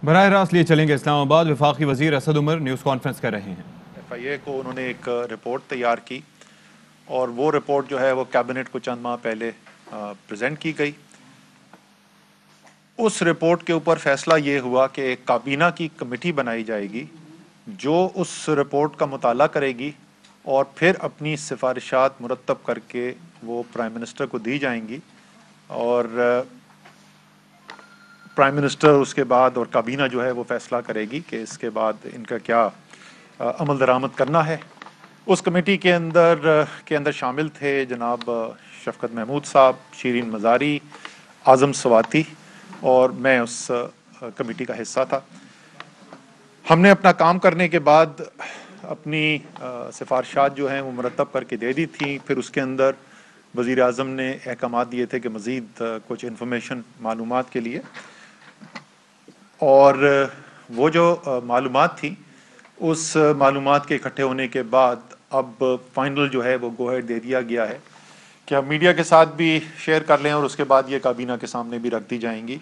براہ راست لیے چلیں گے اسلام آباد۔ وفاقی وزیر اسد عمر نیوز کانفرنس کر رہے ہیں۔ FIA کو انہوں نے ایک رپورٹ تیار کی اور وہ رپورٹ جو ہے وہ کیبنٹ کو چند ماہ پہلے پریزنٹ کی گئی۔ اس رپورٹ کے اوپر فیصلہ یہ ہوا کہ ایک کابینہ کی کمیٹی بنائی جائے گی جو اس رپورٹ کا مطالعہ کرے گی اور پھر اپنی سفارشات مرتب کر کے وہ پرائم منسٹر کو دی جائیں گی، اور پرائم منسٹر اس کے بعد اور کابینہ جو ہے وہ فیصلہ کرے گی کہ اس کے بعد ان کا کیا عمل درآمد کرنا ہے۔ اس کمیٹی کے اندر شامل تھے جناب شفقت محمود صاحب، شیرین مزاری، اعظم سواتی، اور میں اس کمیٹی کا حصہ تھا۔ ہم نے اپنا کام کرنے کے بعد اپنی سفارشات جو ہیں وہ مرتب کر کے دے دی تھیں۔ پھر اس کے اندر وزیر اعظم نے احکامات دیے تھے کہ مزید کچھ انفارمیشن معلومات کے لیے، اور وہ جو معلومات تھی اس معلومات کے اکٹھے ہونے کے بعد اب فائنل جو ہے وہ گو ہیڈ دے دیا گیا ہے کہ ہم میڈیا کے ساتھ بھی شیئر کر لیں، اور اس کے بعد یہ کابینہ کے سامنے بھی رکھ دی جائیں گی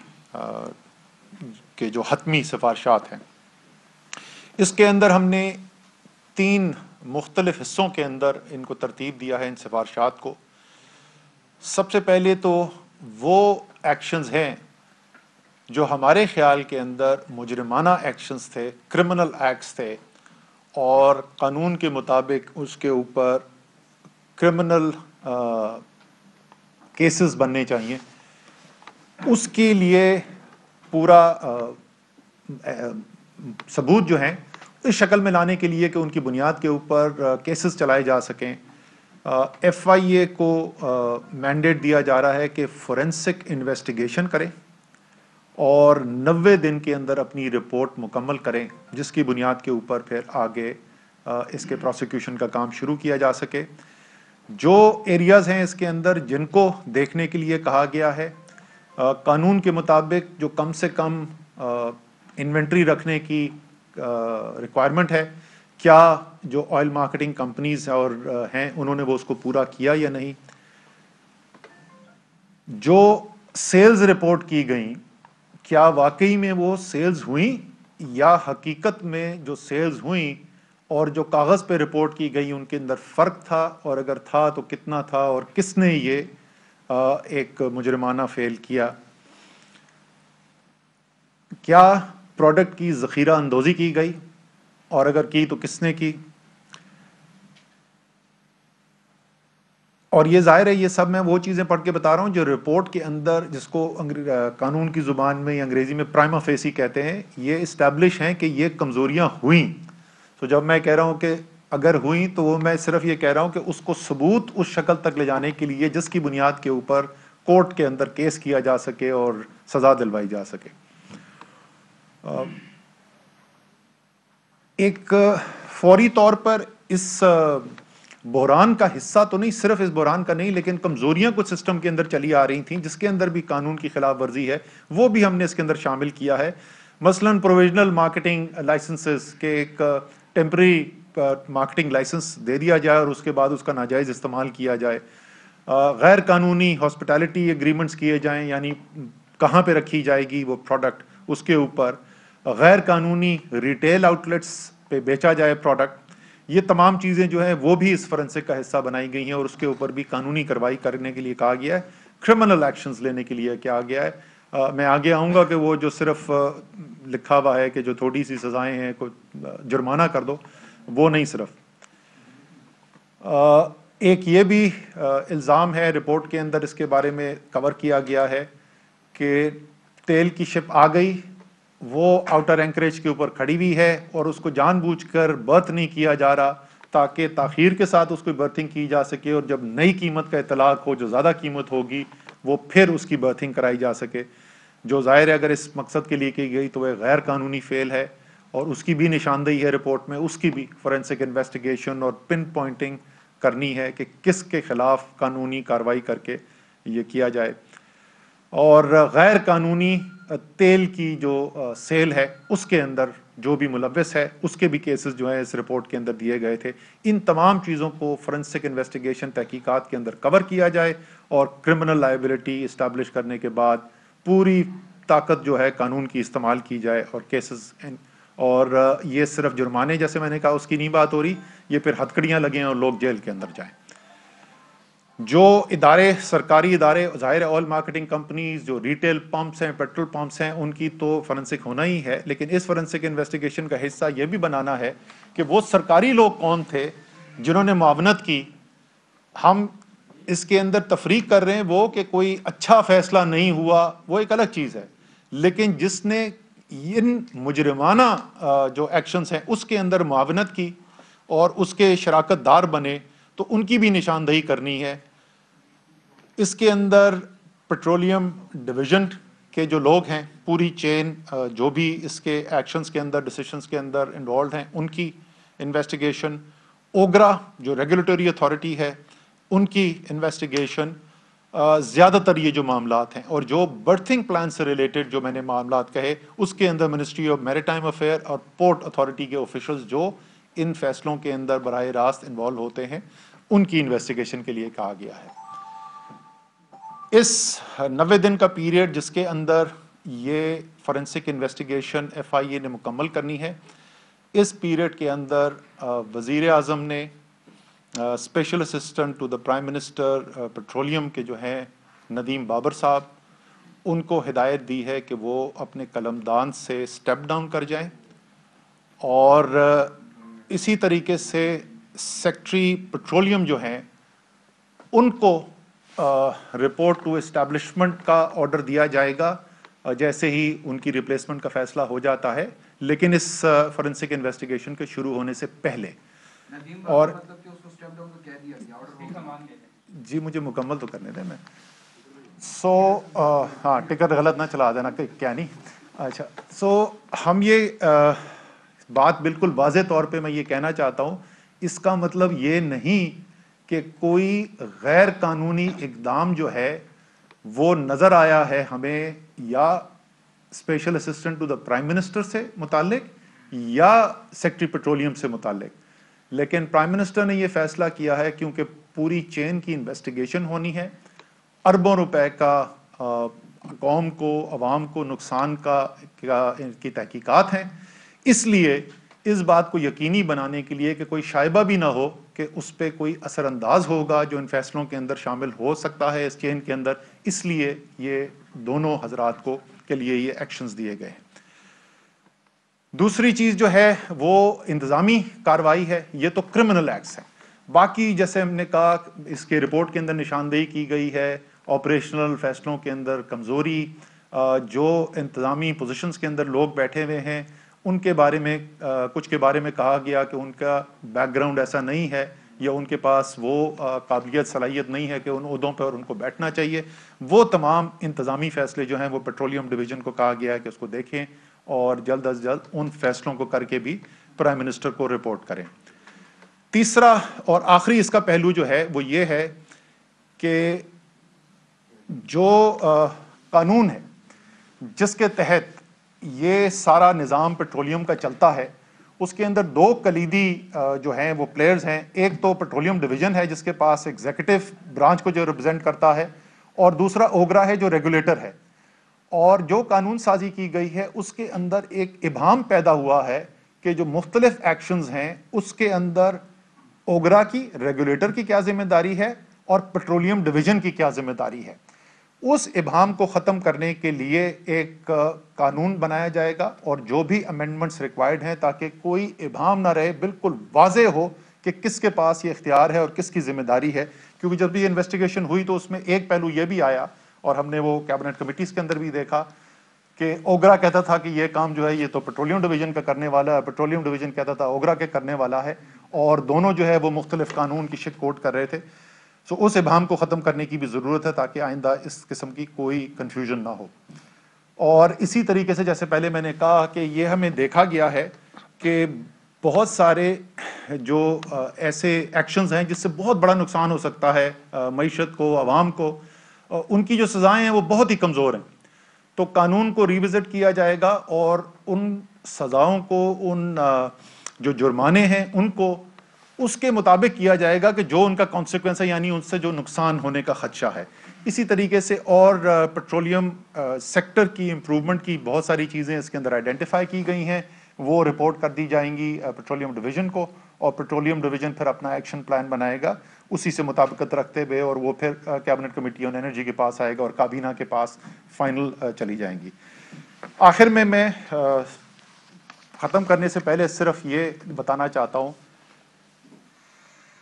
کہ جو حتمی سفارشات ہیں۔ اس کے اندر ہم نے 3 مختلف حصوں کے اندر ان کو ترتیب دیا ہے، ان سفارشات کو۔ سب سے پہلے تو وہ ایکشنز ہیں جو ہمارے خیال کے اندر مجرمانہ ایکشنز تھے، کرمنل ایکٹس تھے، اور قانون کے مطابق اس کے اوپر کرمنل کیسز بننے چاہیے۔ اس کے لیے پورا ثبوت جو ہیں اس شکل میں لانے کے لیے کہ ان کی بنیاد کے اوپر کیسز چلائے جا سکیں، FIA کو مینڈیٹ دیا جا رہا ہے کہ فورینسک انویسٹیگیشن کریں اور 90 دن کے اندر اپنی رپورٹ مکمل کریں، جس کی بنیاد کے اوپر پھر آگے اس کے پروسیکیوشن کا کام شروع کیا جا سکے۔ جو ایریاز ہیں اس کے اندر جن کو دیکھنے کے لیے کہا گیا ہے، قانون کے مطابق جو کم سے کم انوینٹری رکھنے کی ریکوائرمنٹ ہے، کیا جو آئل مارکیٹنگ کمپنیز اور ہیں انہوں نے وہ اس کو پورا کیا یا نہیں، جو سیلز رپورٹ کی گئیں کیا واقعی میں وہ سیلز ہوئیں، یا حقیقت میں جو سیلز ہوئیں اور جو کاغذ پہ رپورٹ کی گئی ان کے اندر فرق تھا، اور اگر تھا تو کتنا تھا، اور کس نے یہ ایک مجرمانہ فعل کیا، کیا پروڈکٹ کی ذخیرہ اندوزی کی گئی، اور اگر کی تو کس نے کی۔ اور یہ ظاہر ہے یہ سب میں وہ چیزیں پڑھ کے بتا رہا ہوں جو رپورٹ کے اندر، جس کو قانون کی زبان میں یا انگریزی میں پرائما فیسی کہتے ہیں، یہ اسٹیبلش ہیں کہ یہ کمزوریاں ہوئیں۔ تو جب میں کہہ رہا ہوں کہ اگر ہوئیں تو وہ میں صرف یہ کہہ رہا ہوں کہ اس کو ثبوت اس شکل تک لے جانے کے لیے جس کی بنیاد کے اوپر کورٹ کے اندر کیس کیا جا سکے اور سزا دلوائی جا سکے۔ ایک فوری طور پر اس بحران کا حصہ تو نہیں، صرف اس بحران کا نہیں، لیکن کمزوریاں کچھ سسٹم کے اندر چلی آ رہی تھیں جس کے اندر بھی قانون کی خلاف ورزی ہے، وہ بھی ہم نے اس کے اندر شامل کیا ہے۔ مثلاً پروویژنل مارکیٹنگ لائسنسز کے ایک ٹیمپرری مارکیٹنگ لائسنس دے دیا جائے اور اس کے بعد اس کا ناجائز استعمال کیا جائے۔ غیر قانونی ہاسپٹیلٹی ایگریمنٹس کیے جائیں، یعنی کہاں پہ رکھی جائے گی وہ پروڈکٹ، اس کے اوپر غیر قانونی ریٹیل آؤٹلیٹس پہ بیچا جائے پروڈکٹ۔ یہ تمام چیزیں جو ہیں وہ بھی اس فورینسک کا حصہ بنائی گئی ہیں، اور اس کے اوپر بھی قانونی کارروائی کرنے کے لیے کہا گیا ہے، کرمنل ایکشنز لینے کے لیے کہا گیا ہے۔ میں آگے آؤں گا کہ وہ جو صرف لکھا ہوا ہے کہ جو تھوڑی سی سزائیں ہیں کوئی جرمانہ کر دو، وہ نہیں صرف۔ ایک یہ بھی الزام ہے رپورٹ کے اندر، اس کے بارے میں کور کیا گیا ہے کہ تیل کی شپ آ گئی، وہ آؤٹر اینکریج کے اوپر کھڑی ہوئی ہے اور اس کو جان بوجھ کر برتھ نہیں کیا جا رہا تاکہ تاخیر کے ساتھ اس کو برتھنگ کی جا سکے، اور جب نئی قیمت کا اطلاق ہو جو زیادہ قیمت ہوگی وہ پھر اس کی برتھنگ کرائی جا سکے، جو ظاہر ہے اگر اس مقصد کے لیے کی گئی تو وہ غیر قانونی فعل ہے، اور اس کی بھی نشاندہی ہے رپورٹ میں، اس کی بھی فورینسک انویسٹیگیشن اور پن پوائنٹنگ کرنی ہے کہ کس کے خلاف قانونی کارروائی کر کے یہ کیا جائے۔ اور غیر قانونی تیل کی جو سیل ہے اس کے اندر جو بھی ملوث ہے اس کے بھی کیسز جو ہیں اس رپورٹ کے اندر دیے گئے تھے۔ ان تمام چیزوں کو فورینسک انویسٹیگیشن تحقیقات کے اندر کور کیا جائے، اور کرمنل لائبلٹی اسٹیبلش کرنے کے بعد پوری طاقت جو ہے قانون کی استعمال کی جائے اور کیسز، اور یہ صرف جرمانے جیسے میں نے کہا اس کی نہیں بات ہو رہی، یہ پھر ہتھکڑیاں لگیں اور لوگ جیل کے اندر جائیں۔ جو ادارے، سرکاری ادارے، ظاہر ہے آئل مارکیٹنگ کمپنیز، جو ریٹیل پمپس ہیں، پیٹرول پمپس ہیں، ان کی تو فورنسک ہونا ہی ہے، لیکن اس فورنسک انویسٹیگیشن کا حصہ یہ بھی بنانا ہے کہ وہ سرکاری لوگ کون تھے جنہوں نے معاونت کی۔ ہم اس کے اندر تفریق کر رہے ہیں وہ کہ کوئی اچھا فیصلہ نہیں ہوا، وہ ایک الگ چیز ہے، لیکن جس نے ان مجرمانہ جو ایکشنز ہیں اس کے اندر معاونت کی اور اس کے شراکت دار بنے، تو ان کی بھی نشاندہی کرنی ہے۔ اس کے اندر پیٹرولیم ڈویژن کے جو لوگ ہیں، پوری چین جو بھی اس کے ایکشنز کے اندر، ڈیسیشنز کے اندر انوالوڈ ہیں، ان کی انویسٹیگیشن، اوگرا جو ریگولیٹری اتھارٹی ہے ان کی انویسٹیگیشن، زیادہ تر یہ جو معاملات ہیں، اور جو برتھنگ پلان سے ریلیٹڈ جو میں نے معاملات کہے اس کے اندر منسٹری آف میریٹائم افیئر اور پورٹ اتھارٹی کے آفیشلز جو ان فیصلوں کے اندر براہ راست انوالو ہوتے ہیں، ان کی انویسٹیگیشن کے لیے کہا گیا ہے۔ اس 90 دن کا پیریڈ جس کے اندر یہ فورنسک انویسٹیگیشن ایف آئی اے نے مکمل کرنی ہے، اس پیریڈ کے اندر وزیر اعظم نے special assistant to the prime minister petroleum کے جو ہیں ندیم بابر صاحب، ان کو ہدایت دی ہے کہ وہ اپنے قلمدان سے سٹیپ ڈاؤن کر جائیں، اور اسی طریقے سے سیکٹری پیٹرولیم جو ہیں ان کو رپورٹ ٹو اسٹیبلشمنٹ کا آرڈر دیا جائے گا جیسے ہی ان کی ریپلیسمنٹ کا فیصلہ ہو جاتا ہے، لیکن اس فورنسک انویسٹیگیشن کے شروع ہونے سے پہلے۔ اور جی مجھے مکمل تو کرنے دیں میں، ہاں ٹکٹ غلط نہ چلا دینا کہ کیا نہیں۔ اچھا، ہم یہ بات بالکل واضح طور پہ میں یہ کہنا چاہتا ہوں، اس کا مطلب یہ نہیں کہ کوئی غیر قانونی اقدام جو ہے وہ نظر آیا ہے ہمیں یا special assistant to the prime minister سے متعلق یا سیکٹری پیٹرولیم سے متعلق، لیکن پرائم منسٹر نے یہ فیصلہ کیا ہے کیونکہ پوری چین کی انویسٹیگیشن ہونی ہے، اربوں روپے کا قوم کو، عوام کو نقصان کی تحقیقات ہیں، اس لیے اس بات کو یقینی بنانے کے لیے کہ کوئی شائبہ بھی نہ ہو کہ اس پہ کوئی اثر انداز ہوگا جو ان فیصلوں کے اندر شامل ہو سکتا ہے اس چین کے اندر، اس لیے یہ دونوں حضرات کو کے لیے یہ ایکشنز دیے گئے ہیں۔ دوسری چیز جو ہے وہ انتظامی کارروائی ہے، یہ تو کرمنل ایکٹس ہیں۔ باقی جیسے ہم نے کہا اس کے رپورٹ کے اندر نشاندہی کی گئی ہے آپریشنل فیصلوں کے اندر کمزوری، جو انتظامی پوزیشنز کے اندر لوگ بیٹھے ہوئے ہیں ان کے بارے میں کچھ کے بارے میں کہا گیا کہ ان کا بیک گراؤنڈ ایسا نہیں ہے یا ان کے پاس وہ قابلیت صلاحیت نہیں ہے کہ ان عہدوں پر ان کو بیٹھنا چاہیے، وہ تمام انتظامی فیصلے جو ہیں وہ پیٹرولیم ڈویژن کو کہا گیا ہے کہ اس کو دیکھیں اور جلد از جلد ان فیصلوں کو کر کے بھی پرائم منسٹر کو رپورٹ کریں۔ تیسرا اور آخری اس کا پہلو جو ہے وہ یہ ہے کہ جو قانون ہے جس کے تحت یہ سارا نظام پیٹرولیم کا چلتا ہے، اس کے اندر دو کلیدی جو ہیں وہ پلیئرز ہیں، ایک تو پیٹرولیم ڈویژن ہے جس کے پاس ایگزیکٹو برانچ کو جو ریپرزینٹ کرتا ہے، اور دوسرا اوگرا ہے جو ریگولیٹر ہے۔ اور جو قانون سازی کی گئی ہے اس کے اندر ایک ابہام پیدا ہوا ہے کہ جو مختلف ایکشنز ہیں اس کے اندر اوگرا کی، ریگولیٹر کی کیا ذمہ داری ہے اور پیٹرولیم ڈویژن کی کیا ذمہ داری ہے۔ اس ابہام کو ختم کرنے کے لیے ایک قانون بنایا جائے گا اور جو بھی امینڈمنٹس ریکوائرڈ ہیں تاکہ کوئی ابہام نہ رہے، بالکل واضح ہو کہ کس کے پاس یہ اختیار ہے اور کس کی ذمہ داری ہے۔ کیونکہ جب یہ انویسٹیگیشن ہوئی تو اس میں ایک پہلو یہ بھی آیا اور ہم نے وہ کیبنٹ کمیٹیز کے اندر بھی دیکھا کہ اوگرا کہتا تھا کہ یہ کام جو ہے یہ تو پیٹرولیم ڈویژن کا کرنے والا ہے، پیٹرولیم ڈویژن کہتا تھا اوگرا کے کرنے والا ہے، اور دونوں جو ہے وہ مختلف قانون کی شک کوٹ کر رہے تھے۔ اس ابہام کو ختم کرنے کی بھی ضرورت ہے تاکہ آئندہ اس قسم کی کوئی کنفیوژن نہ ہو۔ اور اسی طریقے سے جیسے پہلے میں نے کہا کہ یہ ہمیں دیکھا گیا ہے کہ بہت سارے جو ایسے ایکشنز ہیں جس سے بہت بڑا نقصان ہو سکتا ہے معیشت کو، عوام کو، ان کی جو سزائیں ہیں وہ بہت ہی کمزور ہیں۔ تو قانون کو ریوزٹ کیا جائے گا اور ان سزاؤں کو، ان جو جرمانے ہیں ان کو اس کے مطابق کیا جائے گا کہ جو ان کا کانسیکوینس ہے، یعنی ان سے جو نقصان ہونے کا خدشہ ہے۔ اسی طریقے سے اور پیٹرولیم سیکٹر کی امپروومنٹ کی بہت ساری چیزیں اس کے اندر آئیڈینٹیفائی کی گئی ہیں، وہ رپورٹ کر دی جائیں گی پیٹرولیم ڈویژن کو، اور پیٹرولیم ڈویژن پھر اپنا ایکشن پلان بنائے گا اسی سے مطابقت رکھتے ہوئے، اور وہ پھر کیبنٹ کمیٹی آن انرجی کے پاس آئے گا اور کابینہ کے پاس فائنل چلی جائیں گی۔ آخر میں ختم کرنے سے پہلے صرف یہ بتانا چاہتا ہوں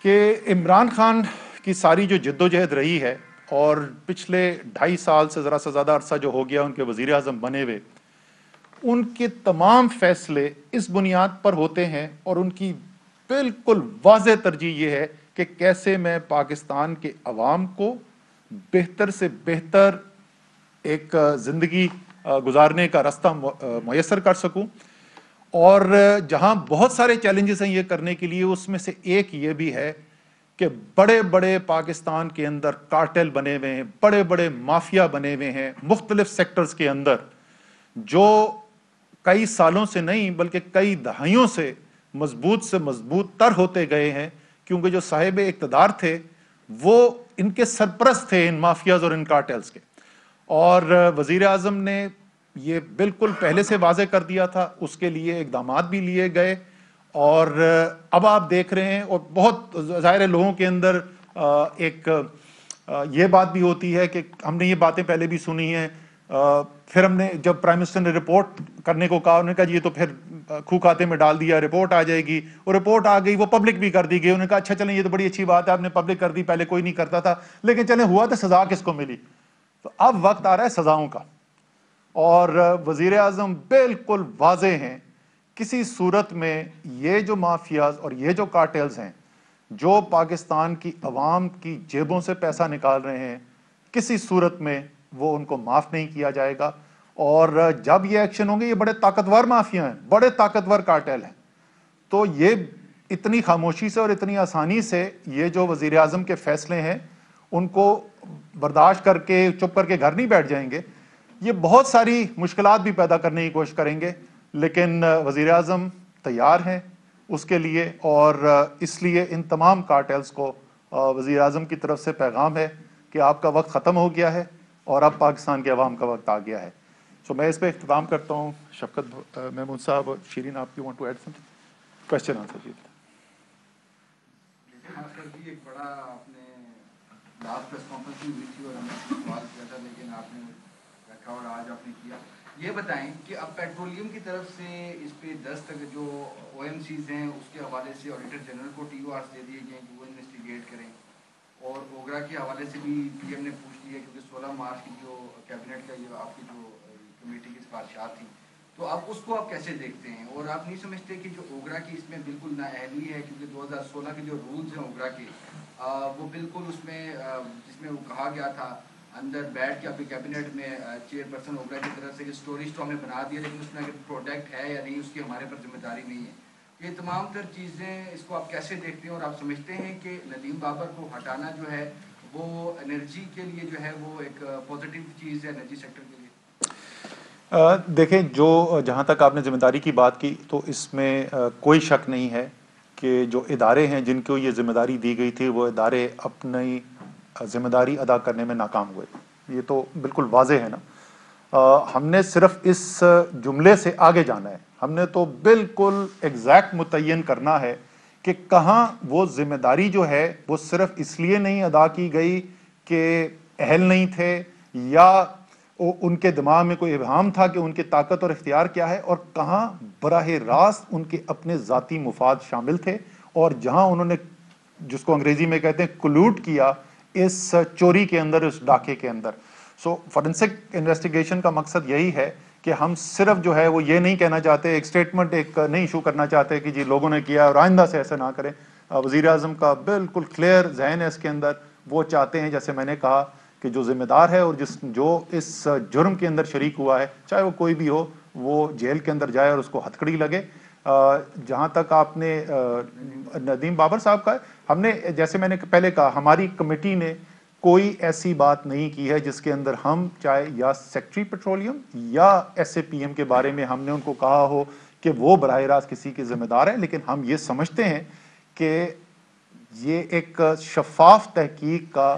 کہ عمران خان کی ساری جو جد و جہد رہی ہے، اور پچھلے 2.5 سال سے ذرا سا زیادہ عرصہ جو ہو گیا ان کے وزیر اعظم بنے ہوئے، ان کے تمام فیصلے اس بنیاد پر ہوتے ہیں، اور ان کی بالکل واضح ترجیح یہ ہے کہ کیسے میں پاکستان کے عوام کو بہتر سے بہتر ایک زندگی گزارنے کا راستہ میسر کر سکوں، اور جہاں بہت سارے چیلنجز ہیں یہ کرنے کے لیے، اس میں سے ایک یہ بھی ہے کہ بڑے بڑے پاکستان کے اندر کارٹل بنے ہوئے ہیں، بڑے بڑے مافیا بنے ہوئے ہیں مختلف سیکٹرز کے اندر، جو کئی سالوں سے نہیں بلکہ کئی دہائیوں سے مضبوط تر ہوتے گئے ہیں، کیونکہ جو صاحب اقتدار تھے وہ ان کے سرپرست تھے، ان مافیاز اور ان کارٹلز کے۔ اور وزیر اعظم نے یہ بالکل پہلے سے واضح کر دیا تھا، اس کے لیے اقدامات بھی لیے گئے، اور اب آپ دیکھ رہے ہیں، اور بہت ظاہر ہے لوگوں کے اندر ایک یہ بات بھی ہوتی ہے کہ ہم نے یہ باتیں پہلے بھی سنی ہیں، پھر ہم نے جب پرائم منسٹر نے رپورٹ کرنے کو کہا، انہوں نے کہا جی یہ تو پھر کھو کھاتے میں ڈال دیا، رپورٹ آ جائے گی، اور رپورٹ آ گئی، وہ پبلک بھی کر دی گئی، انہوں نے کہا اچھا چلیں یہ تو بڑی اچھی بات ہے آپ نے پبلک کر دی، پہلے کوئی نہیں کرتا تھا، لیکن چلیں ہوا تو سزا کس کو ملی؟ تو اب وقت آ رہا ہے سزاؤں کا، اور وزیر اعظم بالکل واضح ہیں، کسی صورت میں یہ جو مافیاز اور یہ جو کارٹلز ہیں جو پاکستان کی عوام کی جیبوں سے پیسہ نکال رہے ہیں، کسی صورت میں وہ ان کو معاف نہیں کیا جائے گا، اور جب یہ ایکشن ہوں گے، یہ بڑے طاقتور مافیا ہیں، بڑے طاقتور کارٹل ہیں، تو یہ اتنی خاموشی سے اور اتنی آسانی سے یہ جو وزیر اعظم کے فیصلے ہیں ان کو برداشت کر کے چپ کر کے گھر نہیں بیٹھ جائیں گے، یہ بہت ساری مشکلات بھی پیدا کرنے کی کوشش کریں گے، لیکن وزیر اعظم تیار ہیں اس کے لیے، اور اس لیے ان تمام کارٹلز کو وزیر اعظم کی طرف سے پیغام ہے کہ آپ کا وقت ختم ہو گیا ہے اور اب پاکستان کے عوام کا وقت آ گیا ہے۔ سو میں اس پہ اختتام کرتا ہوں۔ شفقت محمود صاحب، شیرین آپ کی want to add some question answer? جی ایک بڑا آپ نے لاسٹ پریس کانفرنس بھی ہوئی تھی اور ہم نے سوال کیا تھا، لیکن آپ نے رکھا اور آج آپ نے کیا۔ یہ بتائیں کہ اب پیٹرولیم کی طرف سے اس پہ 10 تک جو او ایم سیز ہیں اس کے حوالے سے آڈیٹر جنرل کو ٹی او آرز دے دیے گئے کہ وہ انویسٹیگیٹ کریں، اور اوگرا کے حوالے سے بھی پی ایم نے پوچھ لیا کیونکہ 16 مارچ کی جو کیبنٹ کا یہ آپ کی جو کمیٹی کی سفارشات تھیں، تو اب اس کو آپ کیسے دیکھتے ہیں؟ اور آپ نہیں سمجھتے کہ جو اوگرا کی اس میں بالکل نااہلی ہے، کیونکہ 2016 کے جو رولز ہیں اوگرا کے وہ بالکل اس میں جس میں وہ کہا گیا تھا اندر بیٹھ کے اپنی کیبنٹ میں چیئر پرسن اوگرا کی طرف سے کہ اسٹوریج تو ہم نے بنا دیا، لیکن اس میں اگر پروڈکٹ ہے یا نہیں اس کی ہمارے پر ذمہ داری نہیں ہے۔ یہ تمام تر چیزیں اس کو آپ کیسے دیکھتے ہیں، اور آپ سمجھتے ہیں کہ ندیم بابر کو ہٹانا جو ہے وہ انرجی کے لیے جو ہے وہ ایک پازیٹیو چیز ہے انرجی سیکٹر کے لیے؟ دیکھیں، جو جہاں تک آپ نے ذمہ داری کی بات کی، تو اس میں کوئی شک نہیں ہے کہ جو ادارے ہیں جن کو یہ ذمہ داری دی گئی تھی وہ ادارے اپنی ذمہ داری ادا کرنے میں ناکام ہوئے، یہ تو بالکل واضح ہے نا۔ ہم نے صرف اس جملے سے آگے جانا ہے، ہم نے تو بالکل ایگزیکٹ متعین کرنا ہے کہ کہاں وہ ذمہ داری جو ہے وہ صرف اس لیے نہیں ادا کی گئی کہ اہل نہیں تھے، یا ان کے دماغ میں کوئی ابہام تھا کہ ان کی طاقت اور اختیار کیا ہے، اور کہاں براہ راست ان کے اپنے ذاتی مفاد شامل تھے، اور جہاں انہوں نے جس کو انگریزی میں کہتے ہیں کلوٹ کیا اس چوری کے اندر، اس ڈاکے کے اندر۔ سو فورنسک انویسٹیگیشن کا مقصد یہی ہے کہ ہم صرف جو ہے وہ یہ نہیں کہنا چاہتے، ایک سٹیٹمنٹ ایک نہیں ایشو کرنا چاہتے کہ جی لوگوں نے کیا اور آئندہ سے ایسے نہ کریں۔ وزیر اعظم کا بالکل کلیئر ذہن ہے اس کے اندر، وہ چاہتے ہیں جیسے میں نے کہا کہ جو ذمہ دار ہے اور جو اس جرم کے اندر شریک ہوا ہے، چاہے وہ کوئی بھی ہو، وہ جیل کے اندر جائے اور اس کو ہتھکڑی لگے۔ جہاں تک آپ نے ندیم بابر صاحب کا ہے، ہم نے جیسے میں نے پہلے کہا ہماری کمیٹی نے کوئی ایسی بات نہیں کی ہے جس کے اندر ہم چاہے یا سیکٹری پیٹرولیم یا ایس اے پی ایم کے بارے میں ہم نے ان کو کہا ہو کہ وہ براہ راست کسی کے ذمہ دار ہیں، لیکن ہم یہ سمجھتے ہیں کہ یہ ایک شفاف تحقیق کا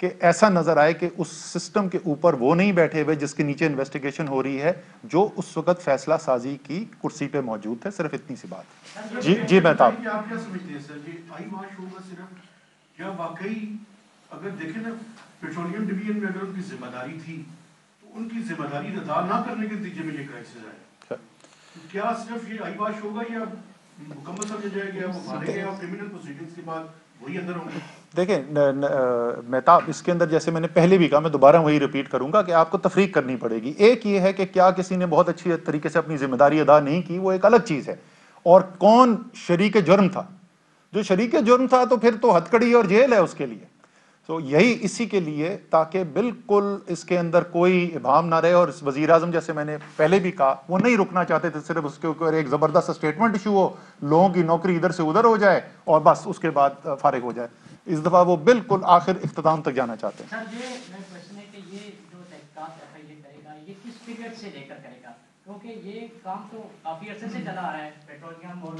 کہ ایسا نظر آئے کہ اس سسٹم کے اوپر وہ نہیں بیٹھے ہوئے جس کے نیچے انویسٹیگیشن ہو رہی ہے جو اس وقت فیصلہ سازی کی کرسی پہ موجود ہے. صرف اتنی سی بات. جی مہتاب. آپ کیا سمجھتے ہیں سر جی آئی واش ہوگا صرف کیا واقعی اگر دیکھیں نا پیٹرولیم ڈویژن میں اگر ان کی ذمہ داری تھی تو ان کی ذمہ داری ادا نہ کرنے کے نتیجے میں یہ کرائسس آیا. کیا صرف یہ آئی واش ہوگا یا مکمل سمجھا جائے گا وہ مارے گئے اور کرمنل پروسیڈنگز کے بعد وہی اندر ہوں گے؟ دیکھیں مہتاب، اس کے اندر جیسے میں نے پہلے بھی کہا، میں دوبارہ وہی ریپیٹ کروں گا کہ آپ کو تفریق کرنی پڑے گی. ایک یہ ہے کہ کیا کسی نے بہت اچھی طریقے سے اپنی ذمہ داری ادا نہیں کی، وہ ایک الگ چیز ہے. اور کون شریک جرم تھا؟ جو شریک جرم تھا تو پھر تو ہتھکڑی اور جیل ہے اس کے لیے. تو یہی اسی کے لیے تاکہ بالکل اس کے اندر کوئی ابہام نہ رہے. اور وزیر اعظم جیسے میں نے پہلے بھی کہا وہ نہیں رکنا چاہتے تھے، صرف اس کے اوپر ایک زبردست اسٹیٹمنٹ ایشو ہو، لوگوں کی نوکری ادھر سے ادھر ہو جائے اور بس اس کے بعد فارغ ہو جائے. اس دفعہ وہ بالکل آخر اختتام تک جانا چاہتے ہیں. سر یہ میں کوشچن ہے کہ یہ جو تحقیقات ایف آئی اے کرے گا یہ کس پیریڈ سے لے کر کرے گا؟ کیونکہ یہ کام تو کافی عرصے سے چلا آ رہا ہے. پیٹرولیم اور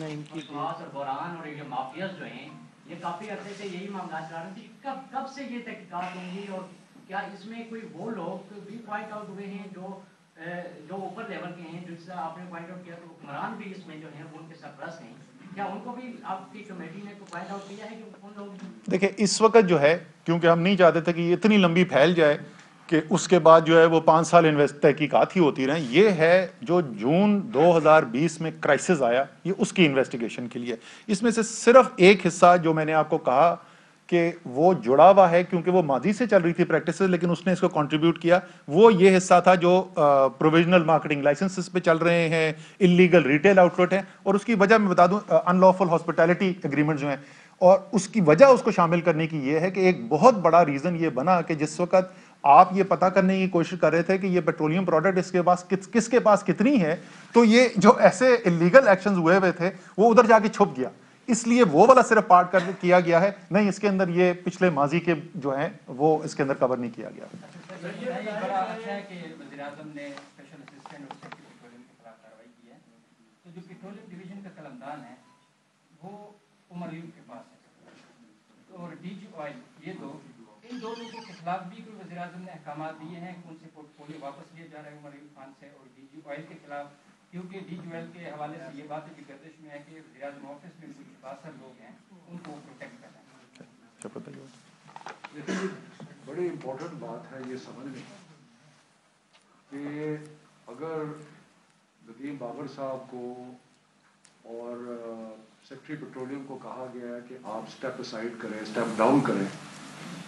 بحران اور یہ مافیاز جو ہیں یہ کافی عرصے سے یہی معاملات چلا رہے تھے. کب سے یہ تحقیقات ہوں گی اور کیا اس میں کوئی وہ لوگ بھی پوائنٹ آؤٹ ہوئے ہیں جو اوپر لیول کے ہیں، جس سے آپ نے پوائنٹ آؤٹ کیا تو حکمران بھی اس میں جو ہیں وہ ان کے سرپرست ہیں، کیا ان کو بھی آپ کی کمیٹی نے پوائنٹ آؤٹ کیا ہے کہ ان لوگ؟ دیکھیں اس وقت جو ہے، کیونکہ ہم نہیں چاہتے تھے کہ یہ اتنی لمبی پھیل جائے کہ اس کے بعد جو ہے وہ 5 سال تحقیقات ہی ہوتی رہیں. یہ ہے جو جون 2020 میں کرائسس آیا، یہ اس کی انویسٹیگیشن کے لیے. اس میں سے صرف ایک حصہ جو میں نے آپ کو کہا کہ وہ جڑا ہوا ہے کیونکہ وہ ماضی سے چل رہی تھی پریکٹسز، لیکن اس نے اس کو کنٹریبیوٹ کیا، وہ یہ حصہ تھا جو پروویژنل مارکیٹنگ لائسنسز پہ چل رہے ہیں، انلیگل ریٹیل آؤٹ لیٹ ہیں. اور اس کی وجہ میں بتا دوں ان لافل ہاسپٹیلٹی ایگریمنٹ جو ہیں، اور اس کی وجہ اس کو شامل کرنے کی یہ ہے کہ ایک بہت بڑا ریزن یہ بنا کہ جس وقت آپ یہ پتہ کرنے کی کوشش کر رہے تھے کہ یہ پیٹرولیم پروڈکٹ اس کے پاس کس کے پاس کتنی ہے، تو یہ جو ایسے انلیگل ایکشنز ہوئے ہوئے تھے وہ ادھر جا کے چھپ گیا. اس لیے وہ والا صرف پارٹ کیا گیا ہے، نہیں اس کے اندر یہ پچھلے ماضی کے جو ہیں وہ اس کے اندر کور نہیں کیا گیا. بڑا اچھا ہے کہ وزیر اعظم نے اسپیشل اسسٹنٹ اور سیکرٹری پیٹرولیم کے خلاف کارروائی کی ہے. تو جو پیٹرولیم ڈویژن کا قلمدان ہے وہ عمر ایوب کے پاس ہے اور ڈی جی آئل، یہ دو ان دو لوگوں کے خلاف بھی کوئی وزیر اعظم نے احکامات دیے ہیں کہ ان سے پورٹ فولیو واپس لیا جا رہا ہے عمر ایوب خان سے اور ڈی جی آئل کے خلاف، کیونکہ ڈی جی آئل کے حوالے سے یہ بات بھی گردش میں ہے کہ وزیر اعظم آفس میں کچھ باثر لوگ ہیں ان کو پروٹیکٹ کرنا ہے. لیکن بڑی امپورٹنٹ بات ہے یہ سمجھنے کہ اگر ندیم بابر صاحب کو اور سیکرٹری پیٹرولیم کو کہا گیا ہے کہ آپ اسٹیپ اسائڈ کریں، اسٹیپ ڈاؤن کریں،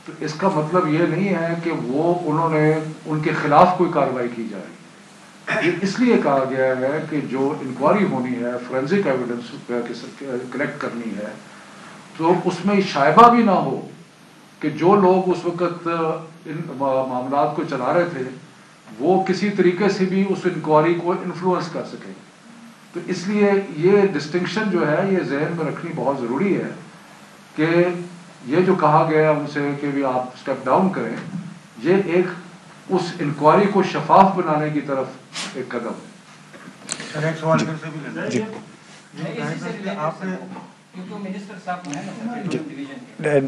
تو اس کا مطلب یہ نہیں ہے کہ وہ انہوں نے ان کے خلاف کوئی کارروائی کی جائے. یہ اس لیے کہا گیا ہے کہ جو انکوائری ہونی ہے، فورینزک ایویڈنس کلیکٹ کرنی ہے، تو اس میں شائبہ بھی نہ ہو کہ جو لوگ اس وقت ان معاملات کو چلا رہے تھے وہ کسی طریقے سے بھی اس انکوائری کو انفلوئنس کر سکیں. تو اس لیے یہ ڈسٹنکشن جو ہے یہ ذہن میں رکھنی بہت ضروری ہے کہ یہ جو کہا گیا ان سے کہ بھی آپ اسٹیپ ڈاؤن کریں، یہ ایک اس انکوائری کو شفاف بنانے کی طرف ایک قدم ہے. ایک سوال پھر سے بھی لینا جی آپ نے کیونکہ منسٹر صاحب ہیں نا پیٹرولیم ڈویژن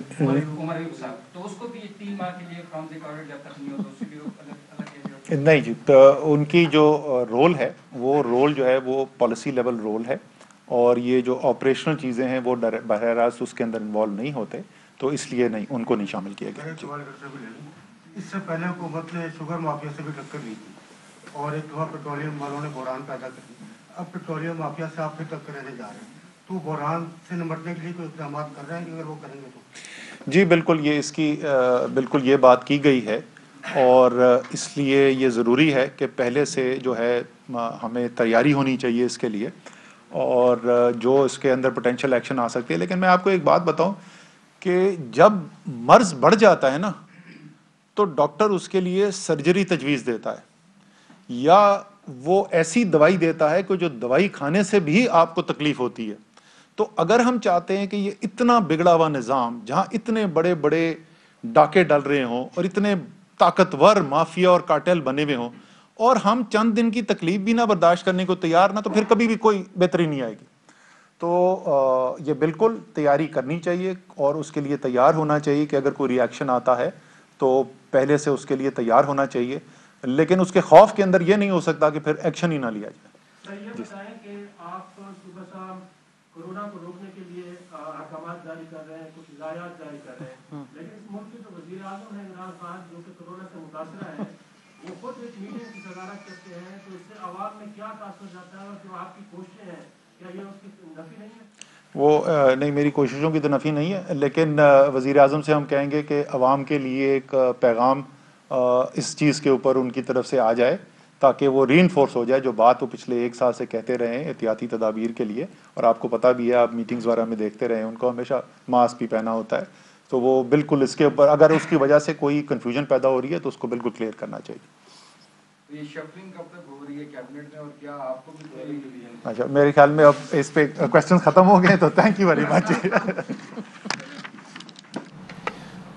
کے عمر ایوب صاحب، تو اس کو بھی 3 ماہ کے لیے فرام دی آرڈر جب تک نہیں ہو تو اس سے بھی الگ نہیں جی، ان کی جو رول ہے وہ رول جو ہے وہ پالیسی لیول رول ہے، اور یہ جو آپریشنل چیزیں ہیں وہ براہ راست اس کے اندر انوالو نہیں ہوتے، تو اس لیے نہیں ان کو نہیں شامل کیا گیا. ایک سوال پھر سے بھی لے لیں. اس سے پہلے حکومت نے شوگر مافیا سے بھی ٹکر لی تھی اور ایک دفعہ پیٹرولیم والوں نے بحران پیدا کر دی. اب پیٹرولیم مافیا سے آپ پھر ٹکر لینے جا رہے ہیں، تو بحران سے نمٹنے کے لیے کوئی اقدامات کر رہے ہیں کہ اگر وہ کریں گے تو؟ جی بالکل، یہ اس کی بالکل یہ بات کی گئی ہے، اور اس لیے یہ ضروری ہے کہ پہلے سے جو ہے ہمیں تیاری ہونی چاہیے اس کے لیے، اور جو اس کے اندر پوٹینشیل ایکشن آ سکتی ہے. لیکن میں آپ کو ایک بات بتاؤں کہ جب مرض بڑھ جاتا ہے نا تو ڈاکٹر اس کے لیے سرجری تجویز دیتا ہے، یا وہ ایسی دوائی دیتا ہے کہ جو دوائی کھانے سے بھی آپ کو تکلیف ہوتی ہے. تو اگر ہم چاہتے ہیں کہ یہ اتنا بگڑا ہوا نظام جہاں اتنے بڑے بڑے ڈاکے ڈل رہے ہوں اور اتنے طاقتور مافیا اور کارٹیل بنے ہوئے ہوں، اور ہم چند دن کی تکلیف بھی نہ برداشت کرنے کو تیار نہ، تو پھر کبھی بھی کوئی بہتری نہیں آئے گی. تو یہ بالکل تیاری کرنی چاہیے اور اس کے لیے تیار ہونا چاہیے کہ اگر کوئی ری ایکشن آتا ہے تو پہلے سے اس کے لیے تیار ہونا چاہیے، لیکن اس کے خوف کے اندر یہ نہیں ہو سکتا کہ پھر ایکشن ہی نہ لیا جائے۔ یہ بتائیں کہ آپ صبح شام کورونا کو روکنے کے لیے احکامات جاری کر رہے ہیں، کچھ ہدایات جاری کر رہے ہیں، لیکن اس ملک کے جو وزیر اعظم ہیں عمران خان جو کہ کورونا سے متاثرہ ہیں، وہ خود ایک میٹنگ کی صدارت کرتے ہیں، تو اس سے عوام میں کیا تاثر جاتا ہے اور جو آپ کی کوششیں ہیں کیا یہ اس کی نفی نہیں ہے؟ وہ نہیں، میری کوششوں کی تو نفی نہیں ہے، لیکن وزیر اعظم سے ہم کہیں گے کہ عوام کے لیے ایک پیغام اس چیز کے اوپر ان کی طرف سے آ جائے تاکہ وہ ری انفورس ہو جائے جو بات وہ پچھلے 1 سال سے کہتے رہے ہیں احتیاطی تدابیر کے لیے، اور آپ کو پتہ بھی ہے، آپ میٹنگز وغیرہ میں دیکھتے رہے ہیں ان کو ہمیشہ ماسک بھی پہنا ہوتا ہے، تو وہ بالکل اس کے اوپر اگر اس کی وجہ سے کوئی کنفیوژن پیدا ہو رہی ہے تو اس کو بالکل کلیئر کرنا چاہیے۔ یہ شفلنگ کب تک ہو رہی ہے کیبنٹ میں، اور کیا آپ کو بھی کوئی اچھا، میرے خیال میں اب اس پہ کویسچنز ختم ہو گئے، تو تھینک یو ویری مچ۔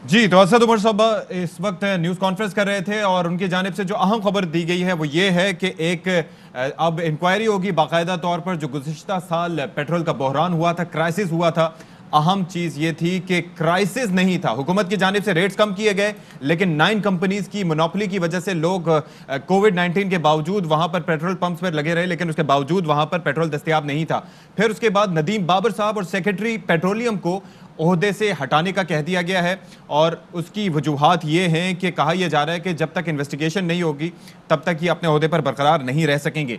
جی، تو اسد عمر صاحب اس وقت نیوز کانفرنس کر رہے تھے اور ان کی جانب سے جو اہم خبر دی گئی ہے وہ یہ ہے کہ ایک اب انکوائری ہوگی باقاعدہ طور پر جو گزشتہ سال پیٹرول کا بحران ہوا تھا، کرائسس ہوا تھا۔ اہم چیز یہ تھی کہ کرائسس نہیں تھا، حکومت کی جانب سے ریٹس کم کیے گئے، لیکن 9 کمپنیز کی منوپلی کی وجہ سے لوگ کووڈ-19 کے باوجود وہاں پر پیٹرول پمپس پر لگے رہے، لیکن اس کے باوجود وہاں پر پیٹرول دستیاب نہیں تھا۔ پھر اس کے بعد ندیم بابر صاحب اور سیکرٹری پیٹرولیم کو عہدے سے ہٹانے کا کہہ دیا گیا ہے، اور اس کی وجوہات یہ ہیں کہ کہا یہ جا رہا ہے کہ جب تک انویسٹیگیشن نہیں ہوگی تب تک یہ اپنے عہدے پر برقرار نہیں رہ سکیں گے۔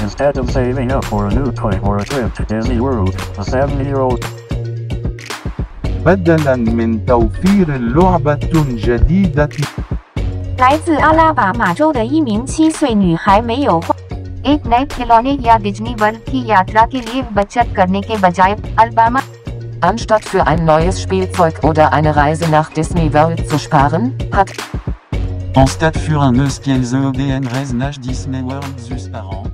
Instead of saving up for a new toy or a trip to Disney World, a 7-year-old بدلاً من توفير لعبة جديدة 来自阿拉巴马州的一名7岁女孩没有花 ایک نئے کھلونے یا ڈزنی ورلڈ کی یاترا کے لیے بچت کرنے کے بجائے Alabama Anstatt für ein neues Spielzeug oder eine Reise nach Disney World zu sparen, hat Anstatt für un neues Spielzeug oder eine Reise nach Disney World zu sparen